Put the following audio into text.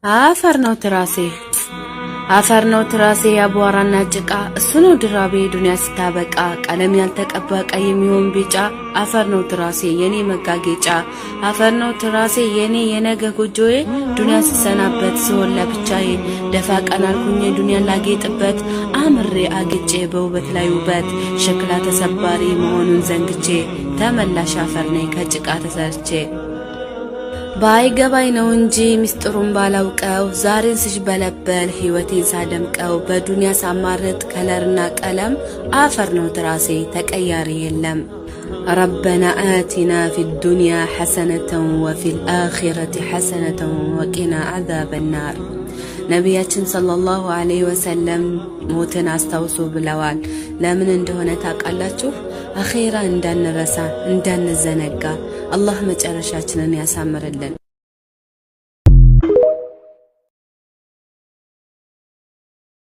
አፈር ነው ትራሴ አፈር ነው ትራሴ ያቧራና ጭቃ እሱ ነው ድራቤ ዱንያ ስታበቃ ቀለም ያልተቀባ ቀይ የሚሆን ቢጫ አፈር ነው ትራሴ የኔ መጋጌጫ አፈር ነው ትራሴ የኔ የነገ ጎጆዬ ዱንያ ስሰናበት ስሆን ለብቻዬ ደፋ ቀና አልኩኝ ዱንያን ላጌጥበት አምሬ አግጬ በውበት ላይ ውበት ሸክላ ተሰባሪ መሆኑን ዘንግቼ ተመላሽ አፈር ነኝ ከጭቃ ተሰርቼ ባይገባኝ ነው እንጂ ሚስጥሩን ባላውቀው ዛሬን ስጅበለበል ህይወቴን ሳደምቀው በዱንያ ሳማርጥ ከለርና ቀለም አፈር ነው ትራሴ ተቀያሪ የለም ربنا آتنا في الدنيا حسنة وفي الآخرة حسنة وقنا عذاب النار ነቢያችን ሰለላሁ ዐለይሂ ወሰለም ሞትን አስታውሱ ብለዋል። ለምን እንደሆነ ታውቃላችሁ? አኺራ እንዳንረሳ እንዳንዘነጋ አላህ መጨረሻችንን ያሳምርልን።